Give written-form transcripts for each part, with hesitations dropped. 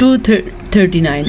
239।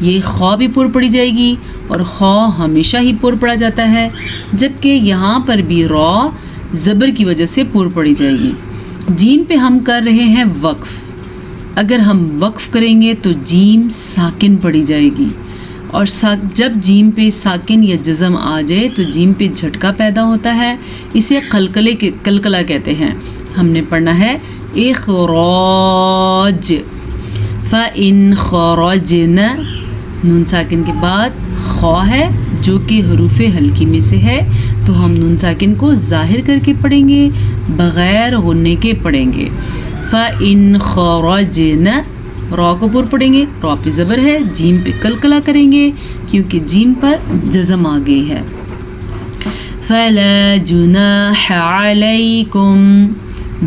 یہ خا بھی پر پڑی جائے گی اور خا ہمیشہ ہی پر پڑا جاتا ہے، جبکہ یہاں پر بھی را زبر کی وجہ سے پر پڑی جائے گی۔ جیم پہ ہم کر رہے ہیں وقف، اگر ہم وقف کریں گے تو جیم ساکن پڑی جائے گی، اور جب جیم پہ ساکن یا جزم آ جائے تو جیم پہ جھٹکا پیدا ہوتا ہے، اسے قلقلہ کہتے ہیں۔ ہم نے پڑھنا ہے اخراج، فَإِنْ خَرَجْنَ، نون ساکن کے بعد خا ہے جو کہ حروف ہلکی میں سے ہے، تو ہم نون ساکن کو ظاہر کر کے پڑھیں گے، بغیر غننے کے پڑھیں گے۔ فَإِنْ خَرَجْنَ، را کو پر پڑھیں گے، را پہ زبر ہے، جیم پہ قلقلہ کریں گے کیونکہ جیم پر جزم آ گئی ہے۔ فَلَا جُنَاحَ عَلَيْكُمْ،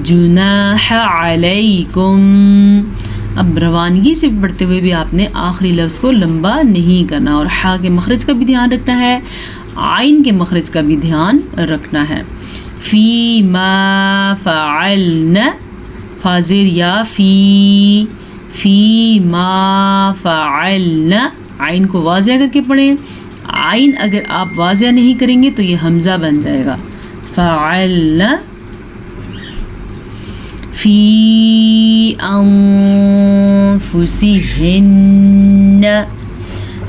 جُنَاحَ عَلَيْكُمْ، اب روانگی سے پڑھتے ہوئے بھی آپ نے آخری لفظ کو لمبا نہیں کرنا، اور ہا کے مخرج کا بھی دھیان رکھنا ہے، عین کے مخرج کا بھی دھیان رکھنا ہے۔ فی ما فعلن، فازر یا فی ما فعلن، عین کو واضح کر کے پڑھیں، عین اگر آپ واضح نہیں کریں گے تو یہ حمزہ بن جائے گا، فعلن۔ فی انفسہن،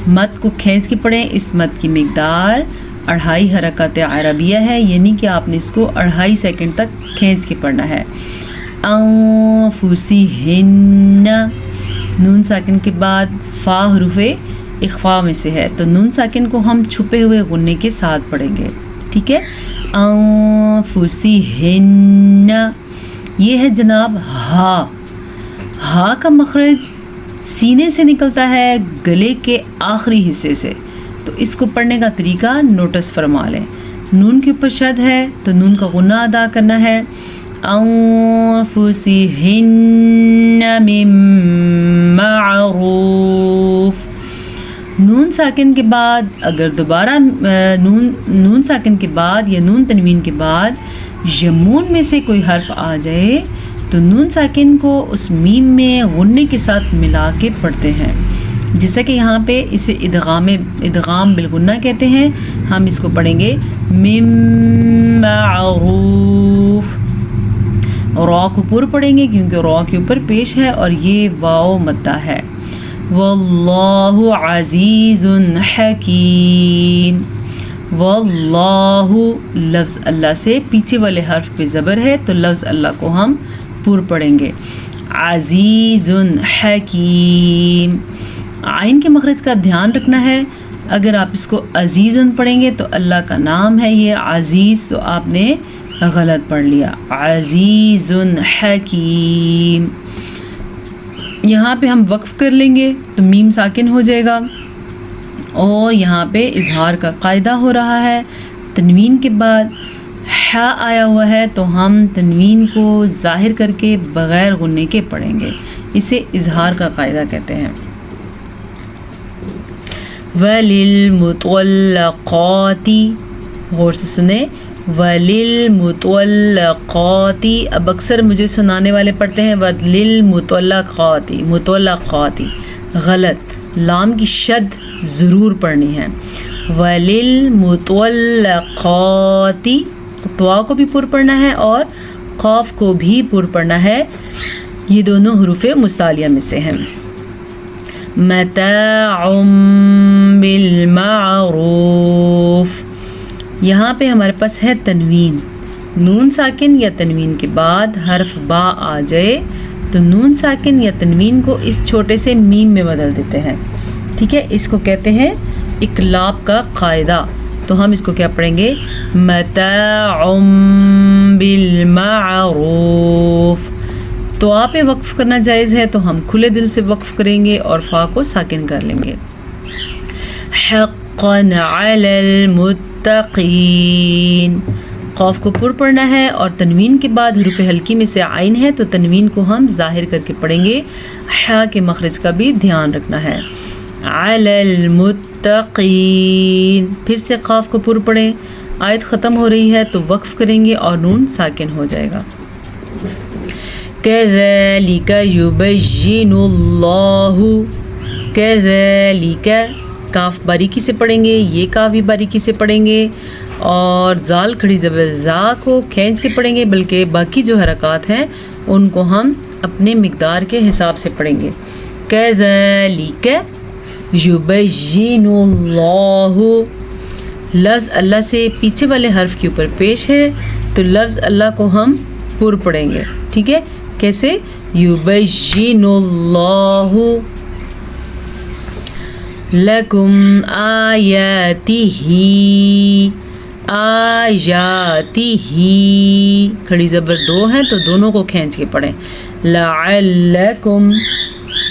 مد کو کھینچ کے پڑھیں، اس مد کی مقدار 2.5 حرکات عربیہ ہے، یعنی کہ آپ نے اس کو 2.5 سیکنڈ تک کھینچ کے پڑھنا ہے۔ انفسہن، نون ساکن کے بعد فا حروف اخفا میں سے ہے، تو نون ساکن کو ہم چھپے ہوئے غننے کے ساتھ پڑھیں گے، ٹھیک ہے۔ انفسہن، یہ ہے جناب ہا، ہا کا مخرج سینے سے نکلتا ہے گلے کے آخری حصے سے، تو اس کو پڑھنے کا طریقہ نوٹس فرما لیں۔ نون کے اوپر شد ہے تو نون کا غنہ ادا کرنا ہے، انفسہن من معروف۔ نون ساکن کے بعد اگر دوبارہ نون ساکن کے بعد یا نون تنوین کے بعد یمون میں سے کوئی حرف آ جائے تو نون ساکن کو اس میم میں غننے کے ساتھ ملا کے پڑھتے ہیں، جیسا کہ یہاں پہ اسے ادغام بالغنہ کہتے ہیں۔ ہم اس کو پڑھیں گے مم معروف، را کو پر پڑھیں گے کیونکہ را کے اوپر پیش ہے اور یہ واو مدہ ہے۔ واللہ عزیز حکیم، واللہ لفظ اللہ سے پیچھے والے حرف پہ زبر ہے تو لفظ اللہ کو ہم پر پڑھیں گے۔ عزیز حکیم، عین کے مخرج کا دھیان رکھنا ہے، اگر آپ اس کو عزیز پڑھیں گے تو اللہ کا نام ہے یہ عزیز، تو آپ نے غلط پڑھ لیا۔ عزیز حکیم، یہاں پہ ہم وقف کر لیں گے تو میم ساکن ہو جائے گا، اور یہاں پہ اظہار کا قاعدہ ہو رہا ہے، تنوین کے بعد ہا آیا ہوا ہے تو ہم تنوین کو ظاہر کر کے بغیر غننے کے پڑھیں گے، اسے اظہار کا قاعدہ کہتے ہیں۔ وَلِلْمُطَلَّقَاتِ، غور سے سنیں، وَلِلْمُطَلَّقَاتِ، اب اکثر مجھے سنانے والے پڑھتے ہیں وَلِلْمُطَلَّقَاتِ، مطلقاتی، غلط، لام کی شد ضرور پڑھنی ہے۔ وَلِلْمُطَلَّقَاتِ، طوا کو بھی پر پڑھنا ہے اور قاف کو بھی پر پڑھنا ہے، یہ دونوں حروف مستعلیہ میں سے ہیں۔ متاع بالمعروف، یہاں پہ ہمارے پاس ہے تنوین، نون ساکن یا تنوین کے بعد حرف با آ جائے تو نون ساکن یا تنوین کو اس چھوٹے سے میم میں بدل دیتے ہیں، ٹھیک ہے، اس کو کہتے ہیں اقلاب کا قاعدہ، تو ہم اس کو کیا پڑھیں گے، متاع بالمعروف۔ تو آپ وقف کرنا جائز ہے تو ہم کھلے دل سے وقف کریں گے اور فا کو ساکن کر لیں گے۔ حقا علی المتقین، قاف کو پر پڑھنا ہے اور تنوین کے بعد حروف ہلکی میں سے عین ہے تو تنوین کو ہم ظاہر کر کے پڑھیں گے، حا کے مخرج کا بھی دھیان رکھنا ہے۔ علی المتقین، پھر سے قاف کو پر پڑھیں، آیت ختم ہو رہی ہے تو وقف کریں گے اور نون ساکن ہو جائے گا۔ كذلك يبين الله، کذالک کاف باریکی سے پڑھیں گے، یہ کاف بھی باریکی سے پڑھیں گے، اور زال کھڑی زبر زا کو کھینچ کے پڑھیں گے، بلکہ باقی جو حرکات ہیں ان کو ہم اپنے مقدار کے حساب سے پڑھیں گے۔ کذالک یبین اللہ، لفظ اللہ سے پیچھے والے حرف کے اوپر پیش ہے تو لفظ اللہ کو ہم پر پڑھیں گے، ٹھیک ہے؟ کیسے؟ یبین اللہ لکم آیاتہ، آیاتہ کھڑی زبر دو ہیں تو دونوں کو کھینچ کے پڑھیں۔ لعلکم،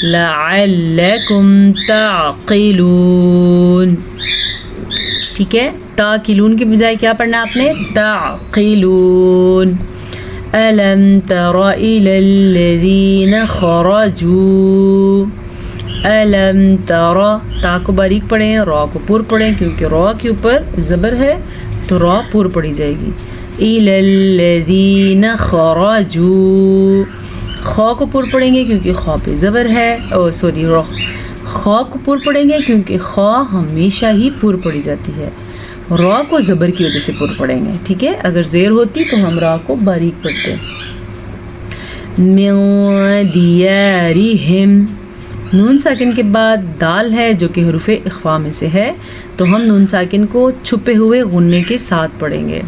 لعلکم تعقلون، ٹھیک ہے؟ تاقلون کے بجائے کیا پڑھنا آپ نے؟ تعقلون۔ الم تر الی الذین خرجوا، الم تر، تا کو باریک پڑھیں، را کو پر پڑھیں، کیونکہ را کے اوپر زبر ہے تو را پر پڑھی جائے گی۔ الی الذین خرجوا، خا کو پر پڑھیں گے کیونکہ خا پہ زبر ہے، خا کو پر پڑھیں گے کیونکہ خا ہمیشہ ہی پر پڑھی جاتی ہے، را کو زبر کی وجہ سے پر پڑھیں گے، ٹھیک ہے؟ اگر زیر ہوتی تو ہم را کو باریک پڑھتے۔ من دیارہم، نون ساکن کے بعد دال ہے جو کہ حروف اخفاء میں سے ہے تو ہم نون ساکن کو چھپے ہوئے غنے کے ساتھ پڑھیں گے۔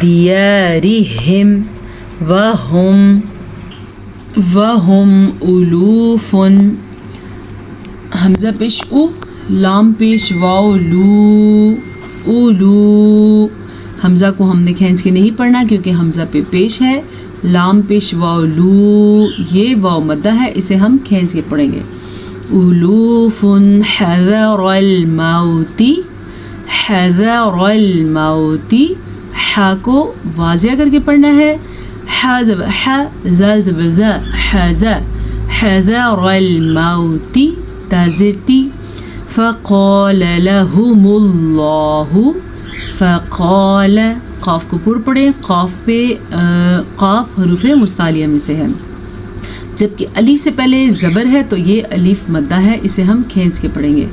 دیارہم وہم الوف، حمزہ پیش او، لام پیش واو لو، اولو، حمزہ کو ہم نے کھینچ کے نہیں پڑھنا کیونکہ حمزہ پہ پیش ہے، لام پیش واو لو، یہ واو مدہ ہے، اسے ہم کھینچ کے پڑھیں گے۔ الوف حذر الموت، حذر الموت، حا کو واضح کر کے پڑھنا ہے، حا زبر حا، زال زبر زا، حذا، حذر الموت، تا زیر تی، فقال لهم اللہ، فقال، قاف کو پر پڑھیں، قاف پہ قاف حروف مستعلیہ میں سے ہے، جبکہ الف سے پہلے زبر ہے تو یہ الف مدہ ہے، اسے ہم کھینچ کے پڑھیں گے۔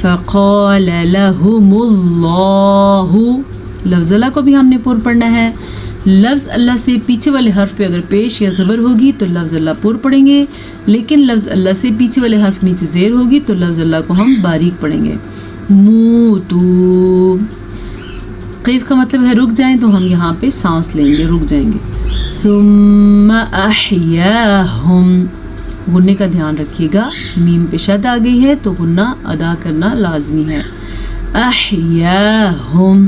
فقال لهم اللہ، لفظ اللہ کو بھی ہم نے پر پڑھنا ہے، لفظ اللہ سے پیچھے والے حرف پہ اگر پیش یا زبر ہوگی تو لفظ اللہ پر پڑھیں گے، لیکن لفظ اللہ سے پیچھے والے حرف نیچے زیر ہوگی تو لفظ اللہ کو ہم باریک پڑھیں گے۔ موتو، قیف کا مطلب ہے رک جائیں تو ہم یہاں پہ سانس لیں گے، رک جائیں گے۔ ثم احیاہم، غنے کا دھیان رکھیے گا، میم پہ شد آ گئی ہے تو غنہ ادا کرنا لازمی ہے۔ احیاہم،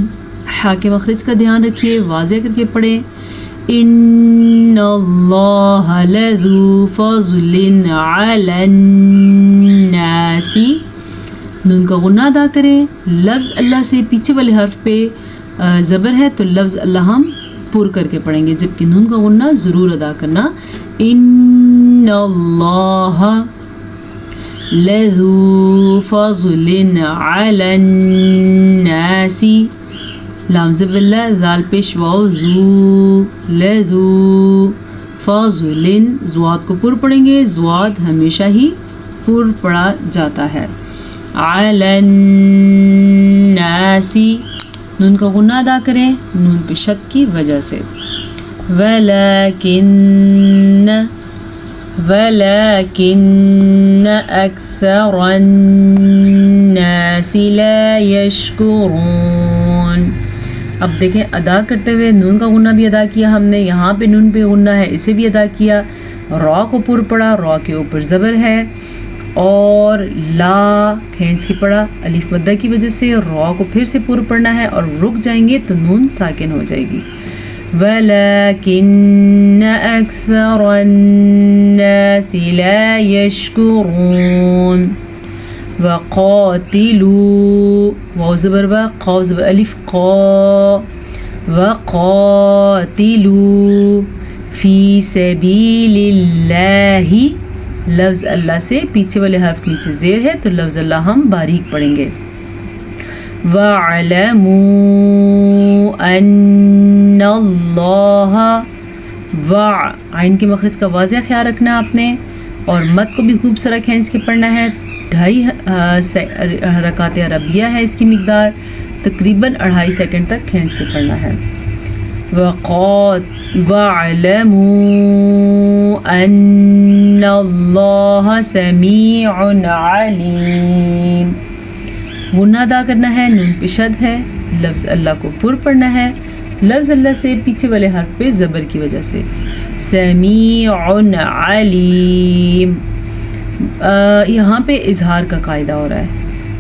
حا کے مخرج کا دھیان رکھیے، واضح کر کے پڑھیں۔ ان اللہ لذو فضل علی الناس، نون کا غنہ ادا کریں، لفظ اللہ سے پیچھے والے حرف پہ زبر ہے تو لفظ اللہ ہم پر کر کے پڑھیں گے، جبکہ نون کا غنہ ضرور ادا کرنا۔ ان اللہ لذو فضل علی الناس، لام زبر لا، زال پیش واو زو، لذو فضل، زواد کو پر پڑھیں گے، زواد ہمیشہ ہی پر پڑھا جاتا ہے۔ علی الناس، نون کا غنہ ادا کریں، نون پہ شد کی وجہ سے۔ ولکن اکثر الناس لا یشکرون، اب دیکھیں ادا کرتے ہوئے نون کا غنہ بھی ادا کیا ہم نے، یہاں پہ نون پہ غنہ ہے اسے بھی ادا کیا، را کو پر پڑا، را کے اوپر زبر ہے، اور لا کھینچ کے پڑا الف مدہ کی وجہ سے، را کو پھر سے پر پڑھنا ہے اور رک جائیں گے تو نون ساکن ہو جائے گی۔ وَلَكِنَّ أَكْثَرَ النَّاسِ لَا يَشْكُرُونَ۔ وَقَاتِلُوا، واو زبر با، قاف زبر الف قا، وَقَاتِلُوا فِي سَبِيلِ اللَّهِ، لفظ اللہ سے پیچھے والے حرف نیچے زیر ہے تو لفظ اللہ ہم باریک پڑھیں گے۔ وَاعْلَمُوا أَنَّ اللَّهَ، عین کے مخرج کا واضح خیال رکھنا آپ نے، اور مد کو بھی خوب سارا کھینچ کے پڑھنا ہے، 2.5 حرکات عربیہ ہے اس کی مقدار، تقریباً 2.5 سیکنڈ تک کھینچ کے پڑھنا ہے۔ وَاعْلَمُوا أَنَّ اللَّهَ سَمِيعٌ عَلِيمٌ۔ غنہ ادا کرنا ہے، نون پہ شد ہے، لفظ اللہ کو پر پڑھنا ہے، لفظ اللہ سے پیچھے والے حرف پہ زبر کی وجہ سے، سمیع علیم۔ یہاں پہ اظہار کا قاعدہ ہو رہا ہے،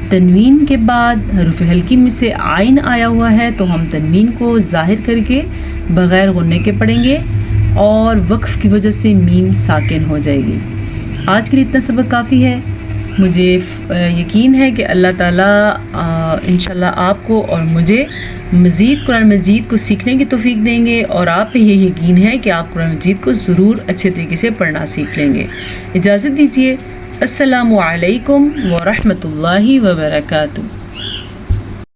تنوین کے بعد حروف ہلکی میں سے عین آیا ہوا ہے تو ہم تنوین کو ظاہر کر کے بغیر غنے کے پڑھیں گے اور وقف کی وجہ سے میم ساکن ہو جائے گی۔ آج کے لیے اتنا سبق کافی ہے۔ مجھے یقین ہے کہ اللہ تعالیٰ انشاءاللہ آپ کو اور مجھے مزید قرآن مجید کو سیکھنے کی توفیق دیں گے، اور آپ پہ یہ یقین ہے کہ آپ قرآن مجید کو ضرور اچھے طریقے سے پڑھنا سیکھ لیں گے۔ اجازت دیجیے، السلام علیکم ورحمۃ اللہ وبرکاتہ۔